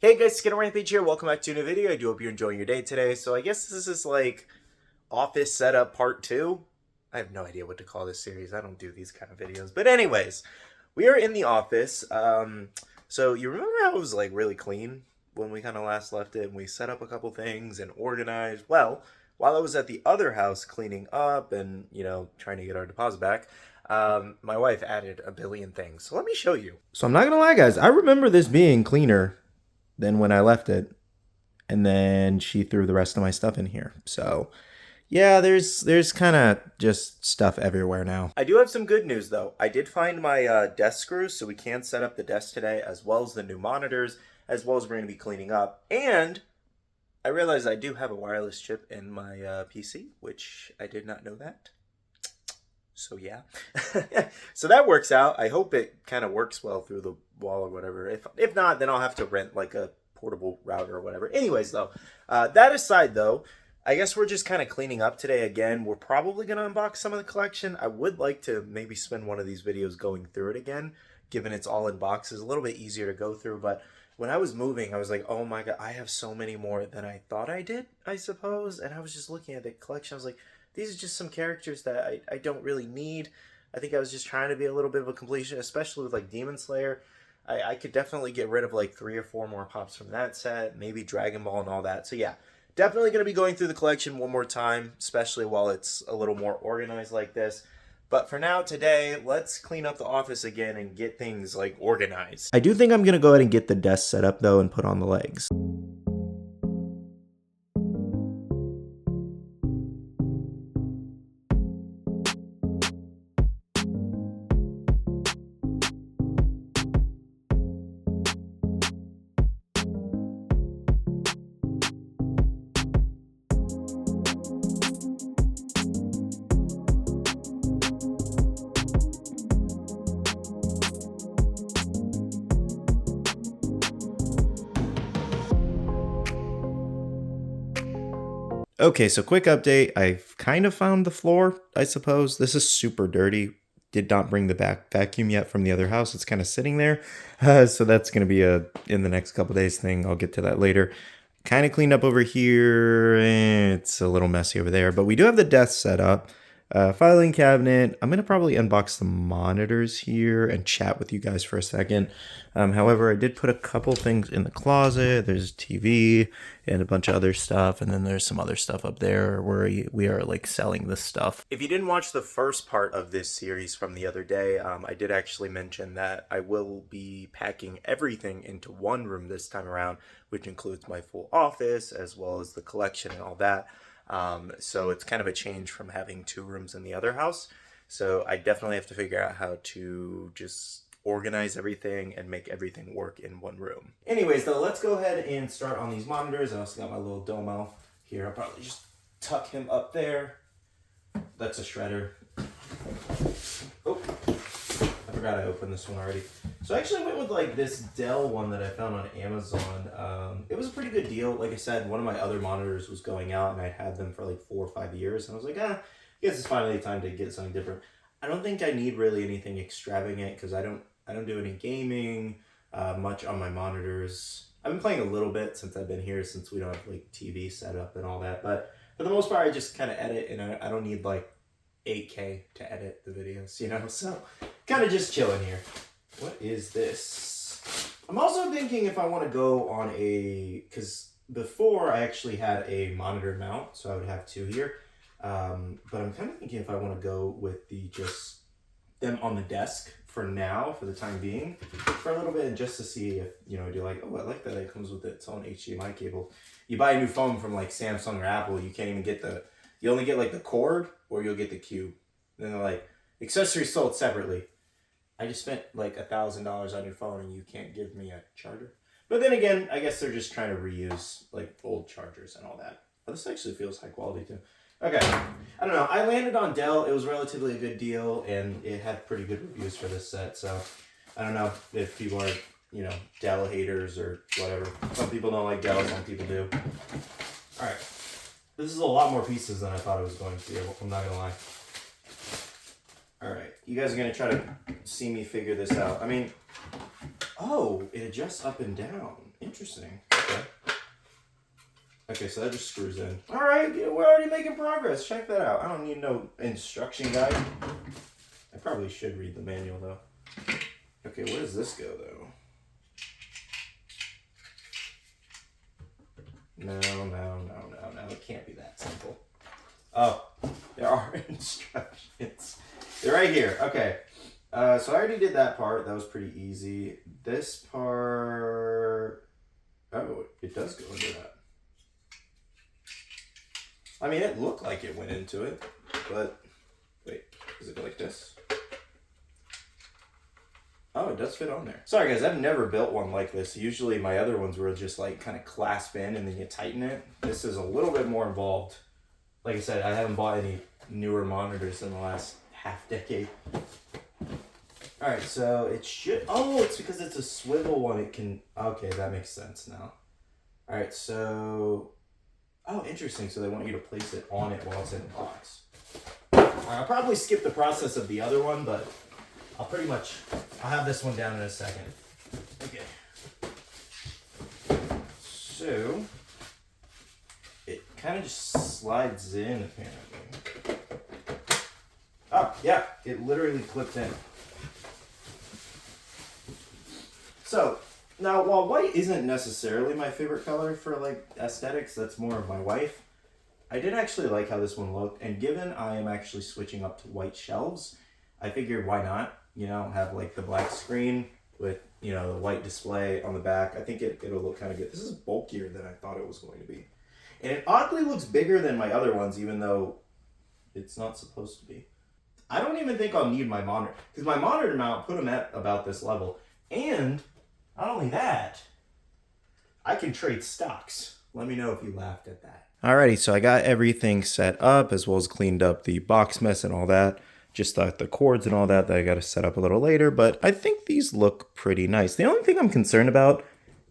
Hey guys, SkittleRampage here. Welcome back to a new video. I do hope you're enjoying your day today. So I guess this is like office setup part 2. I have no idea what to call this series. I don't do these kind of videos. But anyways, we are in the office. So you remember how it was like really clean when we kind of last left it and we set up a couple things and organized? Well, while I was at the other house cleaning up and, trying to get our deposit back, my wife added a billion things. So let me show you. So I'm not going to lie, guys. I remember this being cleaner than when I left it, and then she threw the rest of my stuff in here. So yeah, there's kind of just stuff everywhere now. I do have some good news though. I did find my desk screws, so we can set up the desk today, as well as the new monitors, as well as we're going to be cleaning up. And I realized I do have a wireless chip in my PC, which I did not know that. So yeah, so that works out. I hope it kind of works well through the wall or whatever. If not, then I'll have to rent like a portable router or whatever. Anyways, though, that aside, though, I guess we're just kind of cleaning up today again. We're probably going to unbox some of the collection. I would like to maybe spend one of these videos going through it again, given it's all in boxes. A little bit easier to go through, but when I was moving, I was like, oh my God, I have so many more than I thought I did, I suppose. And I was just looking at the collection. I was like, these are just some characters that I don't really need. I think I was just trying to be a little bit of a completion, especially with like Demon Slayer. I could definitely get rid of like 3 or 4 more pops from that set, maybe Dragon Ball and all that. So yeah, definitely going to be going through the collection one more time, especially while it's a little more organized like this. But for now, today, let's clean up the office again and get things like organized. I do think I'm going to go ahead and get the desk set up though and put on the legs. Okay, so quick update. I've kind of found the floor, I suppose. This is super dirty. Did not bring the back vacuum yet from the other house. It's kind of sitting there. So that's going to be a in the next couple days thing. I'll get to that later. Kind of cleaned up over here. It's a little messy over there. But we do have the desk set up. Filing cabinet. I'm going to probably unbox the monitors here and chat with you guys for a second. However, I did put a couple things in the closet. There's a TV and a bunch of other stuff. And then there's some other stuff up there where we are like selling this stuff. If you didn't watch the first part of this series from the other day, I did actually mention that I will be packing everything into one room this time around, which includes my full office as well as the collection and all that. So it's kind of a change from having 2 rooms in the other house. So I definitely have to figure out how to just organize everything and make everything work in one room. Anyways, though, let's go ahead and start on these monitors. I also got my little Domo here. I'll probably just tuck him up there. That's a shredder. Oh, I forgot I opened this one already. So I actually went with like this Dell one that I found on Amazon. It was a pretty good deal. Like I said, one of my other monitors was going out and I'd had them for like 4 or 5 years. And I was like, I guess it's finally time to get something different. I don't think I need really anything extravagant because I don't do any gaming much on my monitors. I've been playing a little bit since I've been here, since we don't have like TV set up and all that. But for the most part, I just kind of edit, and I don't need like 8K to edit the videos, So kind of just chilling here. What is this? I'm also thinking if I want to go on because before I actually had a monitor mount, so I would have 2 here. But I'm kind of thinking if I want to go with just them on the desk for now, for the time being, for a little bit, just to see if, you're like, oh, I like that it comes with its own HDMI cable. You buy a new phone from like Samsung or Apple, you can't even get you only get like the cord or you'll get the cube. And they're like, accessories sold separately. I just spent like $1,000 on your phone and you can't give me a charger. But then again, I guess they're just trying to reuse like old chargers and all that. But this actually feels high quality too. Okay, I don't know. I landed on Dell. It was relatively a good deal, and it had pretty good reviews for this set. So I don't know if people are, Dell haters or whatever. Some people don't like Dell, some people do. All right, this is a lot more pieces than I thought it was going to be. I'm not gonna lie. All right, you guys are gonna try to see me figure this out. I mean, oh, it adjusts up and down. Interesting. Okay. Okay, so that just screws in. All right, we're already making progress. Check that out. I don't need no instruction guide. I probably should read the manual though. Okay, where does this go though? No. It can't be that simple. Oh, there are instructions. They're right here. Okay. So I already did that part. That was pretty easy. This part... Oh, it does go into that. I mean, it looked like it went into it, but... Wait, does it go like this? Oh, it does fit on there. Sorry guys, I've never built one like this. Usually my other ones were just like kind of clasp in and then you tighten it. This is a little bit more involved. Like I said, I haven't bought any newer monitors in the last half decade. Alright, so it should... Oh, it's because it's a swivel one. It can... Okay, that makes sense now. Alright, so... Oh, interesting. So they want you to place it on it while it's in the box. I'll probably skip the process of the other one, but I'll have this one down in a second. Okay. So, it kind of just slides in, apparently. Oh, yeah, it literally clipped in. So, now while white isn't necessarily my favorite color for like aesthetics, that's more of my wife, I did actually like how this one looked, and given I am actually switching up to white shelves, I figured why not, you know, have like the black screen with, you know, the white display on the back. I think it'll look kind of good. This is bulkier than I thought it was going to be. And it oddly looks bigger than my other ones, even though it's not supposed to be. I don't even think I'll need my monitor, because my monitor mount put them at about this level. And not only that, I can trade stocks. Let me know if you laughed at that. Alrighty, so I got everything set up as well as cleaned up the box mess and all that. Just the cords and all that I got to set up a little later, but I think these look pretty nice. The only thing I'm concerned about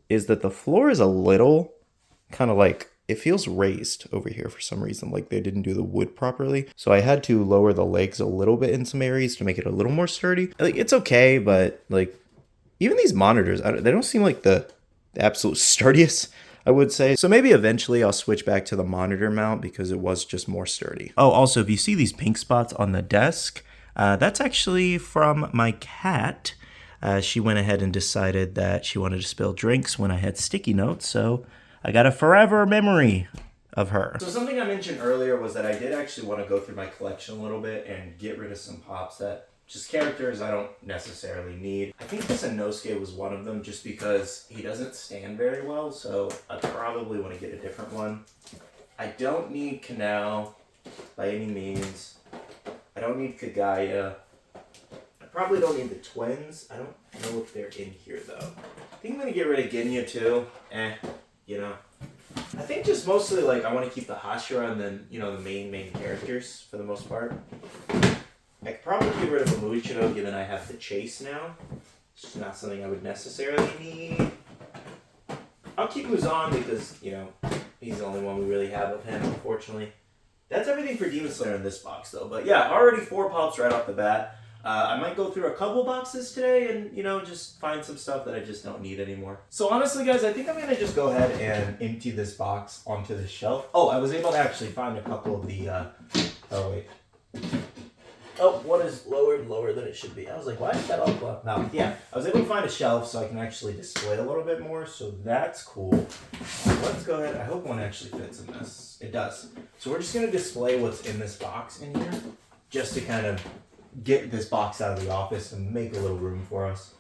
is that the floor is a little kind of like, it feels raised over here for some reason, like they didn't do the wood properly. So I had to lower the legs a little bit in some areas to make it a little more sturdy. Like, it's okay, but like even these monitors, they don't seem like the absolute sturdiest, I would say. So maybe eventually I'll switch back to the monitor mount because it was just more sturdy. Oh, also, if you see these pink spots on the desk, that's actually from my cat. She went ahead and decided that she wanted to spill drinks when I had sticky notes, so I got a forever memory of her. So something I mentioned earlier was that I did actually want to go through my collection a little bit and get rid of some pops that just characters I don't necessarily need. I think this Inosuke was one of them just because he doesn't stand very well, so I probably want to get a different one. I don't need Kanao by any means. I don't need Kagaya. I probably don't need the twins. I don't know if they're in here though. I think I'm going to get rid of Genya too. You know. I think just mostly like I want to keep the Hashira and then, you know, the main characters for the most part. I could probably get rid of a Muichiro given I have the Chase now. It's not something I would necessarily need. I'll keep Muzan because, you know, he's the only one we really have of him, unfortunately. That's everything for Demon Slayer in this box, though. But yeah, already 4 pops right off the bat. I might go through a couple boxes today and, you know, just find some stuff that I just don't need anymore. So honestly, guys, I think I'm going to just go ahead and empty this box onto the shelf. Oh, I was able to actually find a couple of the... Oh, wait. Oh, one is lower than it should be. I was like, why is that all up? Now, yeah, I was able to find a shelf so I can actually display a little bit more, so that's cool. Let's go ahead. I hope one actually fits in this. It does. So we're just going to display what's in this box in here, just to kind of get this box out of the office and make a little room for us.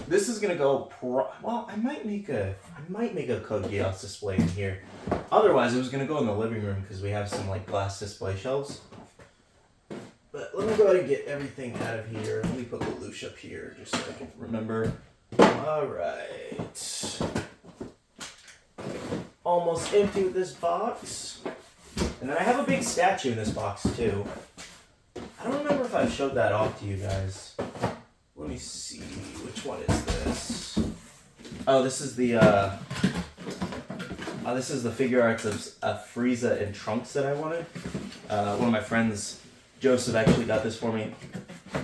This is going to go, well, I might make a Code Geass display in here. Otherwise, it was going to go in the living room because we have some like glass display shelves. But let me go ahead and get everything out of here. Let me put Lelouch up here just so I can remember. Alright. Almost empty with this box. And then I have a big statue in this box too. I don't remember if I've showed that off to you guys. Let me see. Which one is this? Oh, this is the figure arts of Frieza and Trunks that I wanted. One of my friends, Joseph, actually got this for me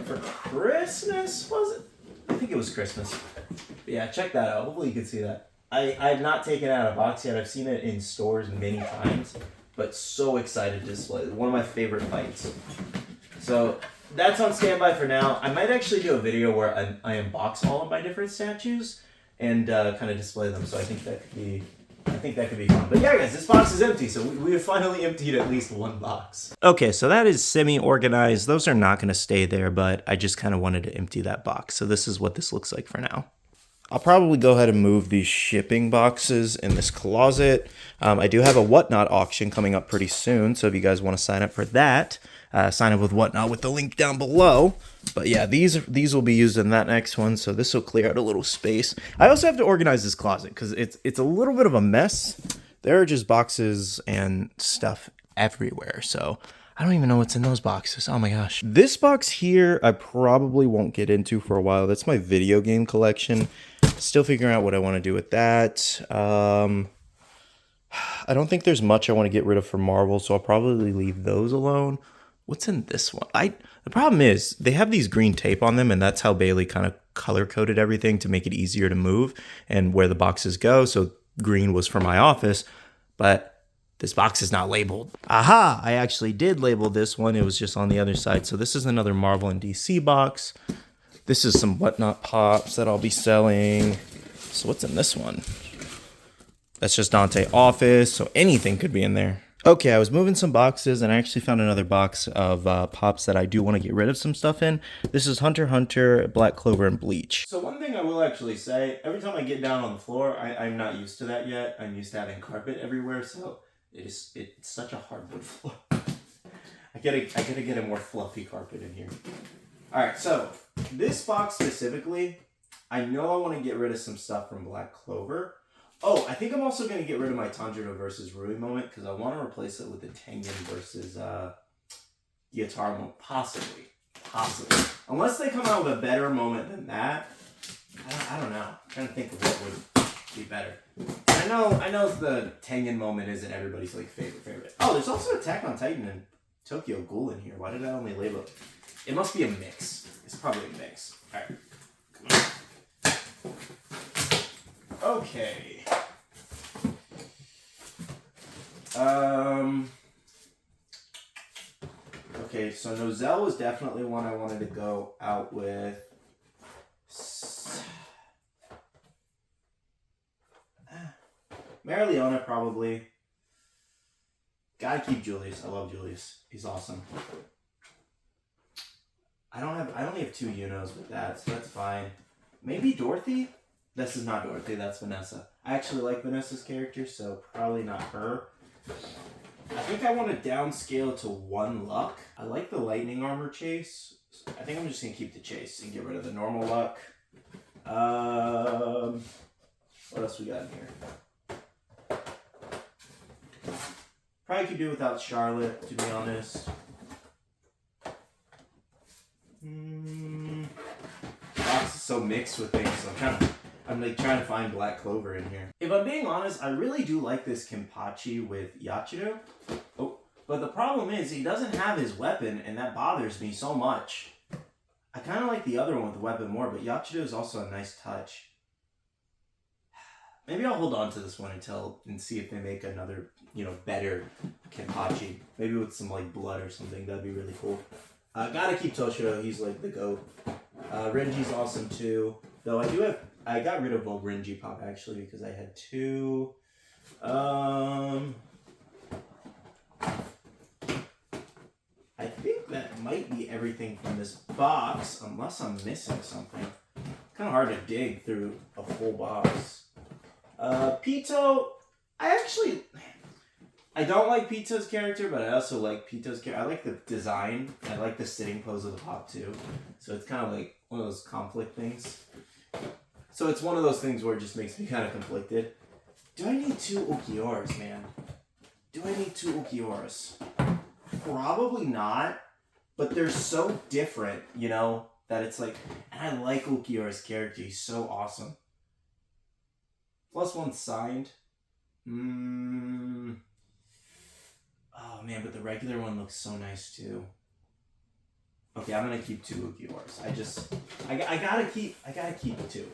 for Christmas, was it? I think it was Christmas. Yeah, check that out. Hopefully you can see that. I've not taken it out of a box yet. I've seen it in stores many times, but so excited to display it. One of my favorite fights. So that's on standby for now. I might actually do a video where I unbox all of my different statues and kind of display them. So I think that could be fun. But yeah, guys, this box is empty. So we have finally emptied at least one box. Okay, so that is semi-organized. Those are not going to stay there, but I just kind of wanted to empty that box. So this is what this looks like for now. I'll probably go ahead and move these shipping boxes in this closet. I do have a Whatnot auction coming up pretty soon, so if you guys want to sign up for that, sign up with Whatnot with the link down below. But yeah, these will be used in that next one, so this will clear out a little space. I also have to organize this closet because it's a little bit of a mess. There are just boxes and stuff everywhere, so I don't even know what's in those boxes. Oh my gosh. This box here, I probably won't get into for a while. That's my video game collection. Still figuring out what I want to do with that. I don't think there's much I want to get rid of for Marvel, so I'll probably leave those alone. What's in this one? The problem is they have these green tape on them, and that's how Bailey kind of color-coded everything to make it easier to move and where the boxes go. So green was for my office, but this box is not labeled. Aha! I actually did label this one. It was just on the other side. So this is another Marvel and DC box. This is some Whatnot pops that I'll be selling. So what's in this one? That's just Dante Office. So anything could be in there. Okay, I was moving some boxes and I actually found another box of pops that I do want to get rid of some stuff in. This is Hunter x Hunter, Black Clover, and Bleach. So one thing I will actually say, every time I get down on the floor, I'm not used to that yet. I'm used to having carpet everywhere, so it's such a hardwood floor. I gotta get a more fluffy carpet in here. Alright, so this box specifically, I know I want to get rid of some stuff from Black Clover. Oh, I think I'm also going to get rid of my Tanjiro versus Rui moment because I want to replace it with the Tengen versus Gyataro moment. Possibly. Unless they come out with a better moment than that. I don't know. I'm trying to think of what would be better. I know the Tengen moment isn't everybody's like favorite. Oh, there's also Attack on Titan and Tokyo Ghoul in here. Why did I only label it? It must be a mix. It's probably a mix. Alright. Come on. Okay. Okay, so Nozel was definitely one I wanted to go out with. Marileona probably. Gotta keep Julius. I love Julius. He's awesome. I only have 2 Unos with that, so that's fine. Maybe Dorothy? This is not Dorothy, that's Vanessa. I actually like Vanessa's character, so probably not her. I think I want to downscale to 1 luck. I like the lightning armor chase. I think I'm just going to keep the chase and get rid of the normal luck. What else we got in here? Probably could do without Charlotte, to be honest. Box is so mixed with things, so I'm trying to find Black Clover in here. If I'm being honest, I really do like this Kenpachi with Yachido. Oh, but the problem is he doesn't have his weapon, and that bothers me so much. I kind of like the other one with the weapon more, but Yachido is also a nice touch. Maybe I'll hold on to this one and see if they make another, better Kenpachi. Maybe with some like blood or something. That'd be really cool. Gotta keep Toshiro. He's like the GOAT. Renji's awesome too. Though I got rid of a Renji pop actually because I had 2. I think that might be everything from this box, unless I'm missing something. Kind of hard to dig through a full box. Pito, I don't like Pito's character, but I also like Pito's character. I like the design. I like the sitting pose of the pop too. So it's kind of like one of those conflict things. So it's one of those things where it just makes me kind of conflicted. Do I need 2 Ukioras, man? Do I need 2 Ukioras? Probably not, but they're so different, that it's like, and I like Ukiora's character. He's so awesome. +1 signed. Oh man, but the regular one looks so nice too. Okay, I'm gonna keep 2 Ukioras. I gotta keep 2.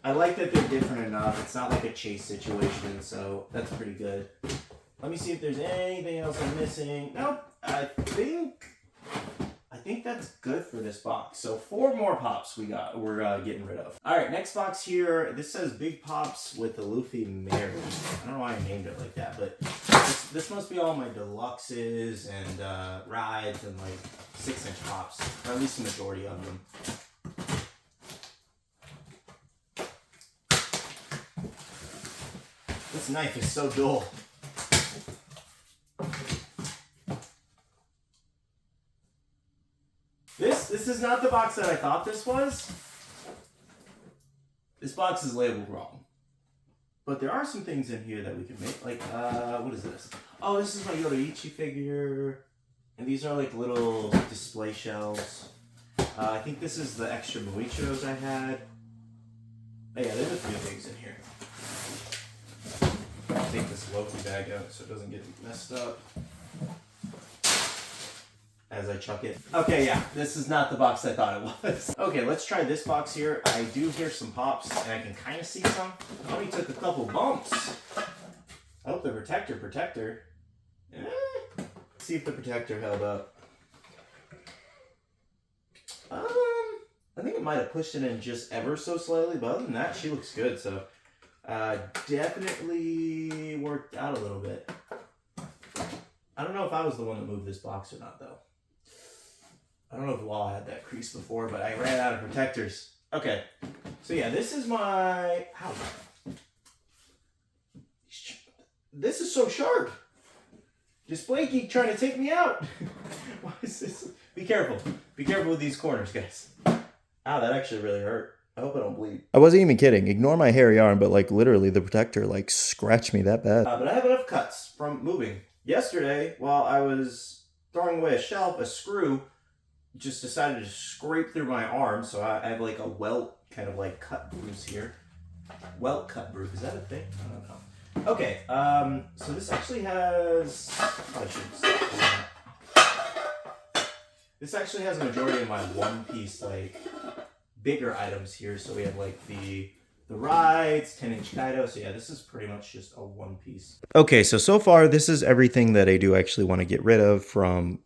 I like that they're different enough. It's not like a chase situation, so that's pretty good. Let me see if there's anything else I'm missing. Nope. I think that's good for this box. So 4 more pops we're getting rid of. All right, next box here. This says Big Pops with the Luffy Mary. I don't know why I named it like that, but this must be all my deluxes and rides and like 6-inch pops, or at least the majority of them. This knife is so dull. This is not the box that I thought this was. This box is labeled wrong. But there are some things in here that we can make. Like, what is this? Oh, this is my Yoruichi figure. And these are like little display shelves. I think this is the extra Muichos I had. Oh yeah, there's a few things in here. I'll take this Loki bag out so it doesn't get messed up as I chuck it. Okay, yeah, this is not the box I thought it was. Okay, let's try this box here. I do hear some pops, and I can kind of see some. I only took a couple bumps. I hope the protector. Let's see if the protector held up. I think it might have pushed it in just ever so slightly, but other than that, she looks good, so definitely worked out a little bit. I don't know if I was the one that moved this box or not, though. I don't know if Law had that crease before, but I ran out of protectors. Okay, so yeah, this is my... Ow. This is so sharp. Display Geek trying to take me out. Why is this? Be careful. Be careful with these corners, guys. Ow, that actually really hurt. I hope I don't bleed. I wasn't even kidding. Ignore my hairy arm, but like literally the protector like scratched me that bad. But I have enough cuts from moving. Yesterday, while I was throwing away a shelf, a screw just decided to scrape through my arm, so I have like a welt kind of like cut bruise here. Welt cut bruise, is that a thing? I don't know. Okay, so this actually has... I should stop doing that. This actually has a majority of my one-piece, like, bigger items here. So we have like the rides, 10-inch Kaido. So yeah, this is pretty much just a one piece. Okay, so far this is everything that I do actually want to get rid of from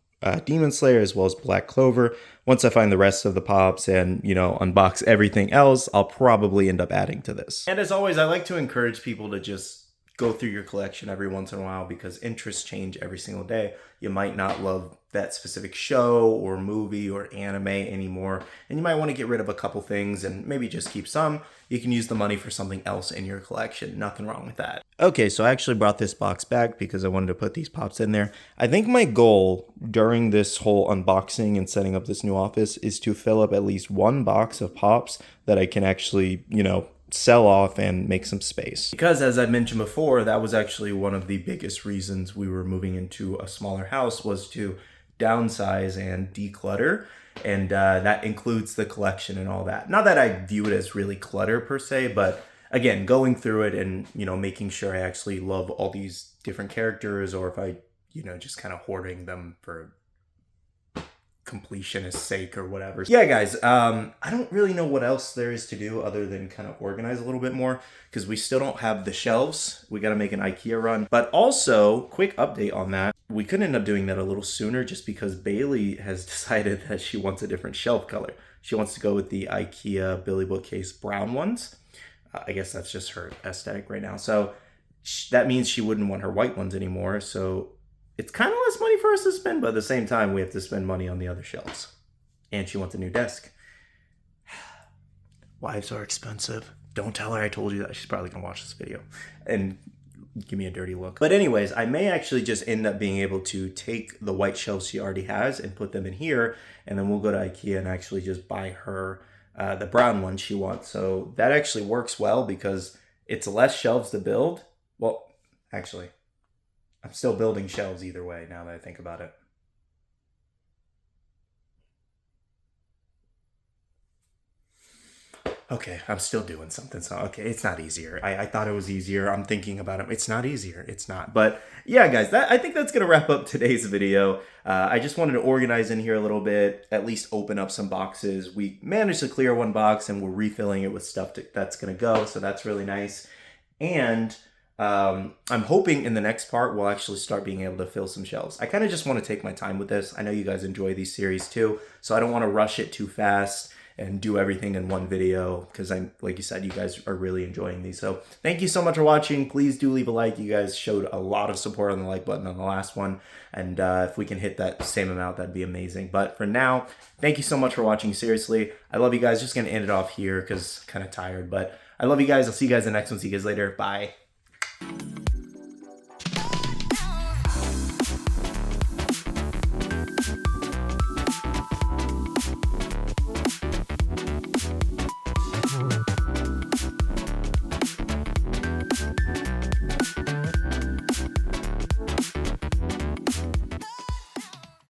Demon Slayer as well as Black Clover. Once I find the rest of the pops and, you know, unbox everything else, I'll probably end up adding to this. And as always, I like to encourage people to just go through your collection every once in a while because interests change every single day. You might not love that specific show or movie or anime anymore, and you might want to get rid of a couple things and maybe just keep some. You can use the money for something else in your collection. Nothing wrong with that. Okay, so I actually brought this box back because I wanted to put these pops in there. I think my goal during this whole unboxing and setting up this new office is to fill up at least one box of pops that I can actually, you know, sell off and make some space. Because as I mentioned before, that was actually one of the biggest reasons we were moving into a smaller house, was to downsize and declutter. And that includes the collection and all that. Not that I view it as really clutter per se, but again, going through it and, you know, making sure I actually love all these different characters, or if I, you know, just kind of hoarding them for completionist sake or whatever. Yeah, guys, I don't really know what else there is to do other than kind of organize a little bit more, because we still don't have the shelves. We got to make an IKEA run. But also, quick update on that. We could end up doing that a little sooner just because Bailey has decided that she wants a different shelf color. She wants to go with the IKEA Billy Bookcase brown ones. I guess that's just her aesthetic right now. So that means she wouldn't want her white ones anymore. So it's kind of less money for us to spend, but at the same time, we have to spend money on the other shelves. And she wants a new desk. Wives are expensive. Don't tell her I told you that. She's probably going to watch this video and give me a dirty look. But anyways, I may actually just end up being able to take the white shelves she already has and put them in here. And then we'll go to IKEA and actually just buy her the brown one she wants. So that actually works well because it's less shelves to build. Well, actually, I'm still building shelves either way now that I think about it. Okay, I'm still doing something. So, okay, it's not easier. I thought it was easier. I'm thinking about it. It's not easier. It's not. But yeah, guys, I think that's going to wrap up today's video. I just wanted to organize in here a little bit, at least open up some boxes. We managed to clear one box and we're refilling it with stuff that's going to go. So that's really nice. And I'm hoping in the next part, we'll actually start being able to fill some shelves. I kind of just want to take my time with this. I know you guys enjoy these series too, so I don't want to rush it too fast and do everything in one video because like you said, you guys are really enjoying these. So thank you so much for watching. Please do leave a like. You guys showed a lot of support on the like button on the last one. And if we can hit that same amount, that'd be amazing. But for now, thank you so much for watching. Seriously, I love you guys. Just going to end it off here because kind of tired. But I love you guys. I'll see you guys in the next one. See you guys later. Bye.